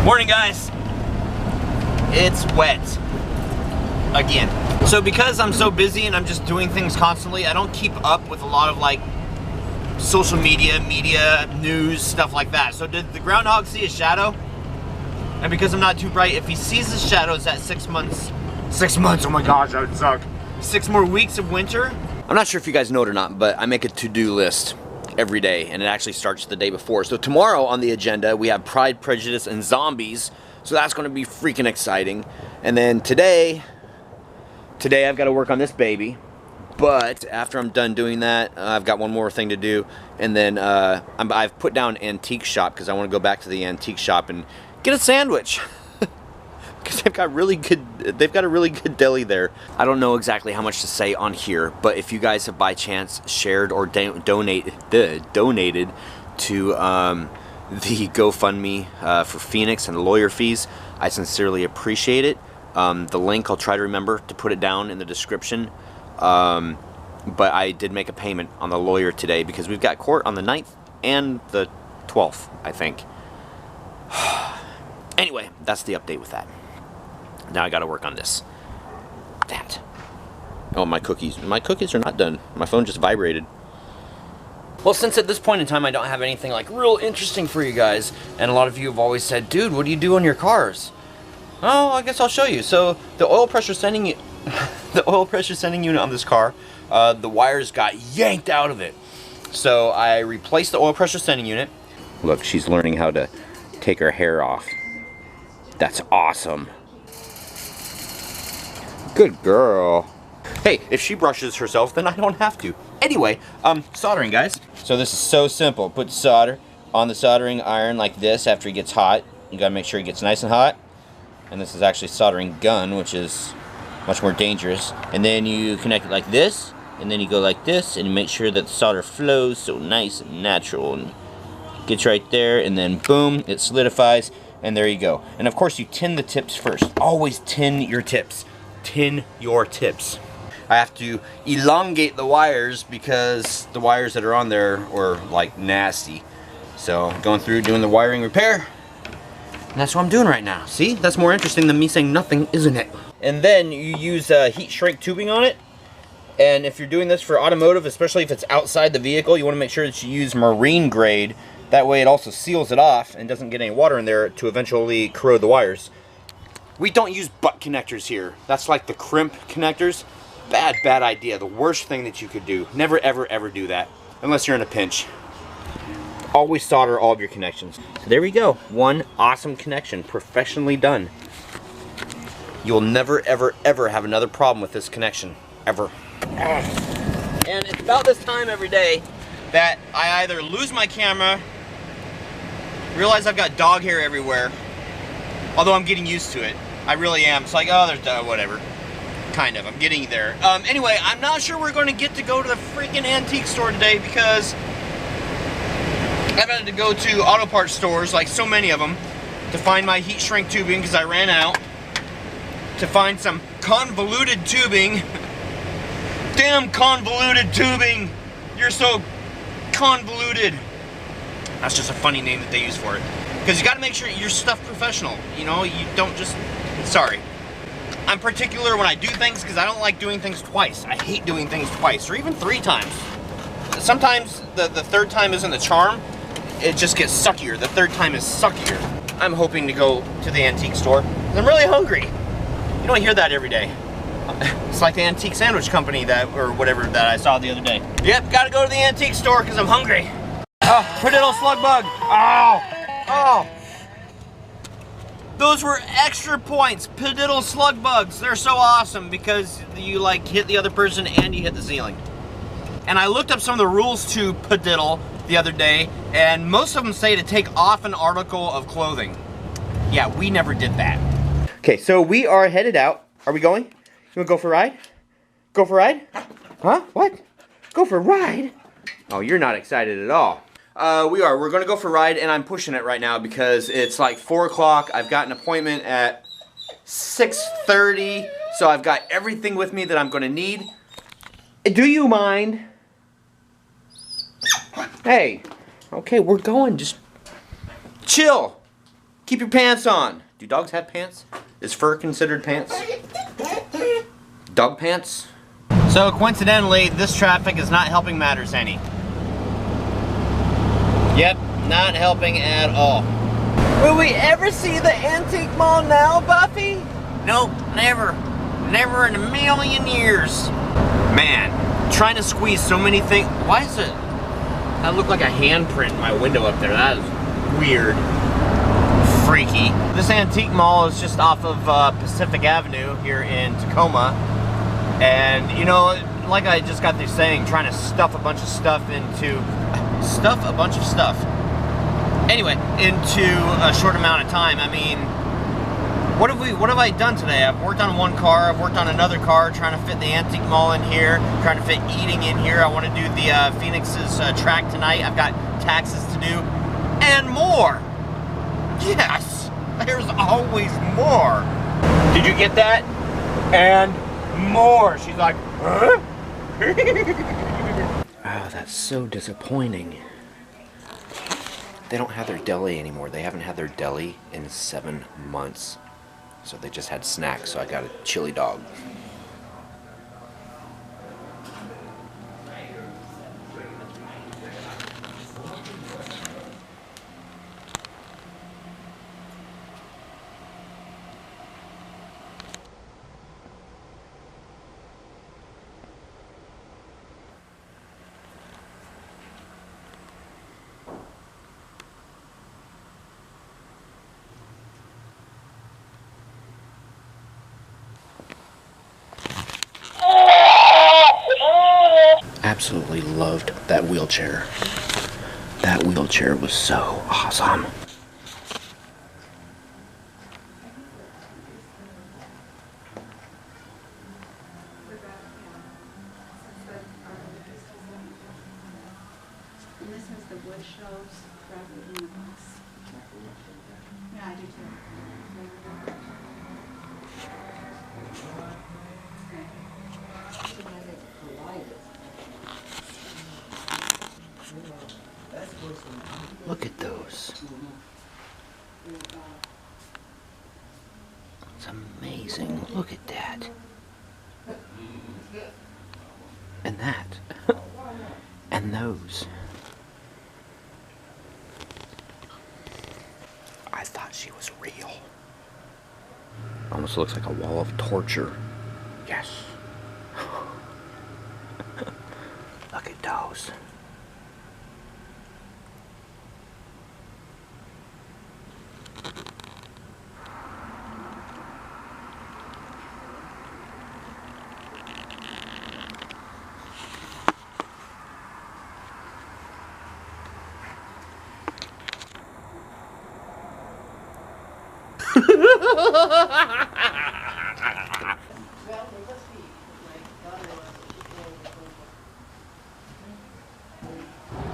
Morning, guys. It's wet again. So because I'm so busy and I'm just doing things constantly, I don't keep up with a lot of like social media, news, stuff like that. So did the groundhog see a shadow? And because I'm not too bright, if he sees the shadows at 6 months, 6 months, oh my gosh, that would suck. 6 more weeks of winter. I'm not sure if you guys know it or not, but I make a to-do list every day, and it actually starts the day before. So tomorrow on the agenda, we have Pride, Prejudice, and Zombies. So that's gonna be freaking exciting. And then today I've got to work on this baby. But after I'm done doing that, I've got one more thing to do. And then I've put down antique shop because I want to go back to the antique shop and get a sandwich. Because they've got a really good deli there. I don't know exactly how much to say on here, but if you guys have by chance shared or donated to the GoFundMe for Phoenix and the lawyer fees, I sincerely appreciate it. The link, I'll try to remember to put it down in the description. But I did make a payment on the lawyer today because we've got court on the 9th and the 12th, I think. Anyway, that's the update with that. Now I gotta work on this. That. Oh, my cookies. My cookies are not done. My phone just vibrated. Well, since at this point in time I don't have anything like real interesting for you guys, and a lot of you have always said, dude, what do you do on your cars? Oh, I guess I'll show you. So the oil pressure sending unit on this car, the wires got yanked out of it. So I replaced the oil pressure sending unit. Look, she's learning how to take her hair off. That's awesome. Good girl. Hey, if she brushes herself, then I don't have to. Anyway, soldering, guys. So this is so simple. Put solder on the soldering iron like this after it gets hot. You gotta make sure it gets nice and hot. And this is actually soldering gun, which is much more dangerous. And then you connect it like this, and then you go like this, and you make sure that the solder flows so nice and natural, and gets right there, and then boom, it solidifies, and there you go. And of course you tin the tips first. Always tin your tips. Tin your tips. I have to elongate the wires because the wires that are on there are like nasty. So going through doing the wiring repair, and that's what I'm doing right now. See, that's more interesting than me saying nothing, isn't it? And then you use heat shrink tubing on it. And if you're doing this for automotive, especially if it's outside the vehicle, you want to make sure that you use marine grade. That way it also seals it off and doesn't get any water in there to eventually corrode the wires. We don't use butt connectors here. That's like the crimp connectors. Bad idea. The worst thing that you could do. Never, ever do that. Unless you're in a pinch. Always solder all of your connections. So there we go. One awesome connection. Professionally done. You'll never, ever have another problem with this connection. Ever. And it's about this time every day that I either lose my camera, realize I've got dog hair everywhere, although I'm getting used to it. I really am. It's like, oh, there's whatever. Kind of. I'm getting there. Anyway, I'm not sure we're going to get to go to the freaking antique store today because I've had to go to auto parts stores, like so many of them, to find my heat shrink tubing because I ran out. To find some convoluted tubing. Damn convoluted tubing! You're so convoluted. That's just a funny name that they use for it. Because you got to make sure your stuff professional. You know, you don't just... Sorry. I'm particular when I do things because I don't like doing things twice. I hate doing things twice, or even 3 times. Sometimes the third time isn't the charm. It just gets suckier. The third time is suckier. I'm hoping to go to the antique store. I'm really hungry. You don't hear that every day. It's like the antique sandwich company or whatever that I saw the other day. Yep, gotta go to the antique store because I'm hungry. Oh, pretty little slug bug. Oh. Those were extra points. Pediddle slug bugs. They're so awesome because you like hit the other person and you hit the ceiling. And I looked up some of the rules to pediddle the other day, and most of them say to take off an article of clothing. Yeah, we never did that. Okay, so we are headed out. Are we going? You wanna go for a ride? Go for a ride? Huh? What? Go for a ride? Oh, you're not excited at all. We're gonna go for a ride, and I'm pushing it right now because it's like 4 o'clock. I've got an appointment at 6:30, so I've got everything with me that I'm gonna need. Do you mind? Hey, okay, we're going, just chill. Keep your pants on. Do dogs have pants? Is fur considered pants? Dog pants? So coincidentally, this traffic is not helping matters any. Yep, not helping at all. Will we ever see the antique mall now, Buffy? Nope, never. Never in a million years. Man, trying to squeeze so many things. Why is it? That looked like a handprint in my window up there. That is weird. Freaky. This antique mall is just off of Pacific Avenue here in Tacoma. And, you know, like I just got through saying, trying to stuff a bunch of stuff into... Anyway, into a short amount of time. I mean, what have I done today? I've worked on one car, I've worked on another car, trying to fit the antique mall in here, trying to fit eating in here. I want to do the Phoenix's track tonight. I've got taxes to do, and more. Yes, there's always more. Did you get that? And more. She's like, huh? Oh, that's so disappointing. They don't have their deli anymore. They haven't had their deli in 7 months. So they just had snacks, so I got a chili dog. Absolutely loved that wheelchair. That wheelchair was so awesome. And this has the wood shelves rather than the box. Yeah, I do too. Look at those. It's amazing. Look at that. And that. And those. I thought she was real. Almost looks like a wall of torture. Yes. Look at those.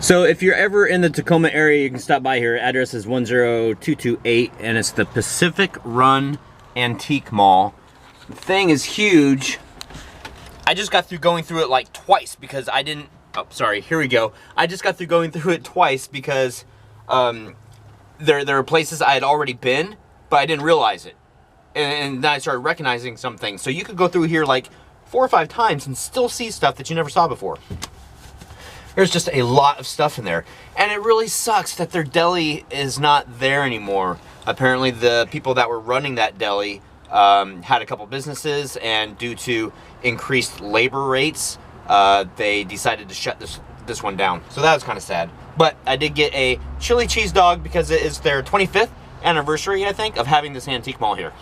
So if you're ever in the Tacoma area, you can stop by here. Address is 10228, and it's the Pacific Run Antique Mall. The thing is huge. I just got through going through it like twice because I didn't... Oh, sorry, here we go. I just got through going through it twice because there are places I had already been, but I didn't realize it. And then I started recognizing some things. So you could go through here like 4 or 5 times and still see stuff that you never saw before. There's just a lot of stuff in there. And it really sucks that their deli is not there anymore. Apparently the people that were running that deli had a couple businesses, and due to increased labor rates, they decided to shut this one down. So that was kind of sad. But I did get a chili cheese dog because it is their 25th anniversary, I think, of having this antique mall here.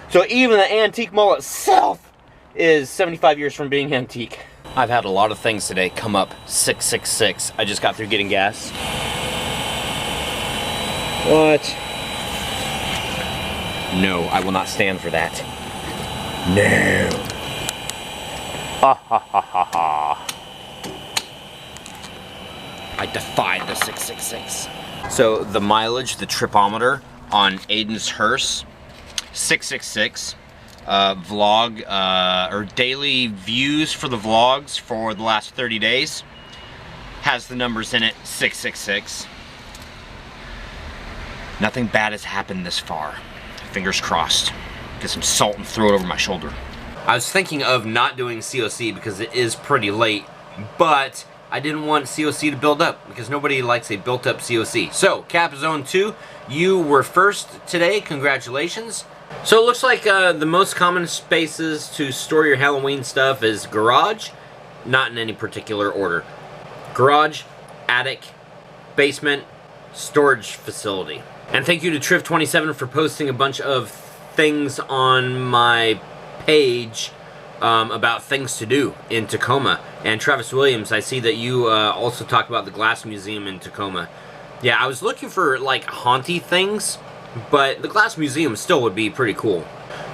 So even the antique mall itself is 75 years from being antique. I've had a lot of things today come up 666. I just got through getting gas. What? No, I will not stand for that. No. Ha ha ha ha ha. I defy the 666. So the mileage, the tripometer on Aiden's hearse, 666. Vlog or daily views for the vlogs for the last 30 days has the numbers in it, 666. Nothing bad has happened this far. Fingers crossed. Get some salt and throw it over my shoulder. I was thinking of not doing COC because it is pretty late, but I didn't want COC to build up because nobody likes a built up COC. So, Cap Zone 2, you were first today. Congratulations. So it looks like the most common spaces to store your Halloween stuff is garage, not in any particular order. Garage, attic, basement, storage facility. And thank you to Triv27 for posting a bunch of things on my page about things to do in Tacoma. And Travis Williams, I see that you also talked about the Glass Museum in Tacoma. Yeah, I was looking for like haunty things, but the Glass Museum still would be pretty cool.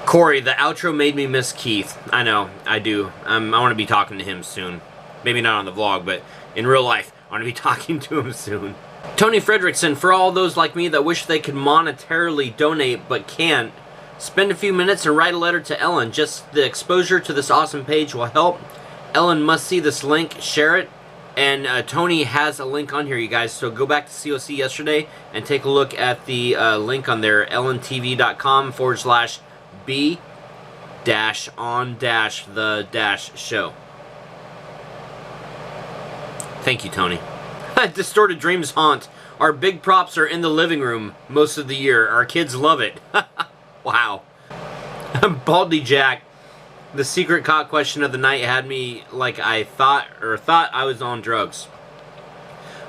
Corey, the outro made me miss Keith. I know, I do. I want to be talking to him soon. Maybe not on the vlog, but in real life, I want to be talking to him soon. Tony Fredrickson, for all those like me that wish they could monetarily donate but can't, spend a few minutes and write a letter to Ellen. Just the exposure to this awesome page will help. Ellen must see this link, share it, and Tony has a link on here, you guys, so go back to COC yesterday and take a look at the link on there, ellentv.com/b-on-the-show. Thank you, Tony. Distorted Dreams haunt. Our big props are in the living room most of the year. Our kids love it. Wow. Baldy Jack. The secret cock question of the night had me like I thought I was on drugs.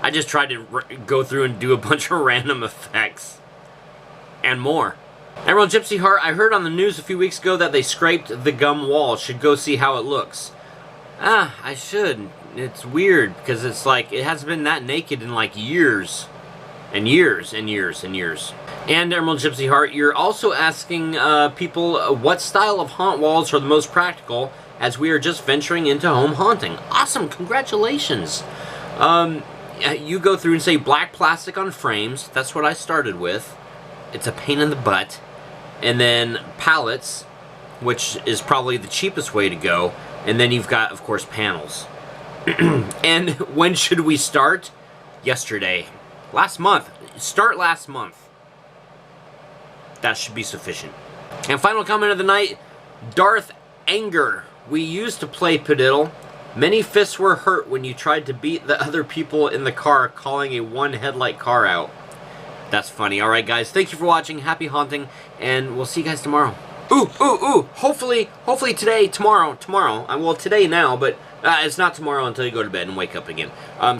I just tried to go through and do a bunch of random effects. And more. Emerald Gypsy Heart, I heard on the news a few weeks ago that they scraped the gum wall. Should go see how it looks. I should. It's weird because it's like it hasn't been that naked in like years. And years and years and years. And Emerald Gypsy Heart, you're also asking people what style of haunt walls are the most practical, as we are just venturing into home haunting. Awesome, congratulations. You go through and say black plastic on frames. That's what I started with. It's a pain in the butt. And then pallets, which is probably the cheapest way to go. And then you've got, of course, panels. And when should we start? Yesterday. Last month. Start last month. That should be sufficient. And final comment of the night, Darth Anger. We used to play Padiddle. Many fists were hurt when you tried to beat the other people in the car, calling a one-headlight car out. That's funny. Alright, guys. Thank you for watching. Happy haunting. And we'll see you guys tomorrow. Ooh, ooh, ooh. Hopefully today, tomorrow. Well, today now, but it's not tomorrow until you go to bed and wake up again.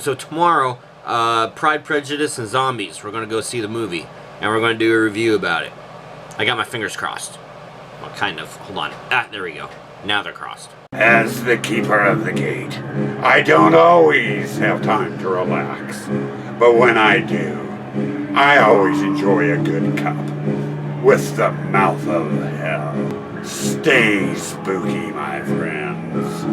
So tomorrow, Pride, Prejudice, and Zombies. We're going to go see the movie. And we're going to do a review about it. I got my fingers crossed. Well, kind of. Hold on. There we go. Now they're crossed. As the keeper of the gate, I don't always have time to relax. But when I do, I always enjoy a good cup. With the mouth of hell. Stay spooky, my friends.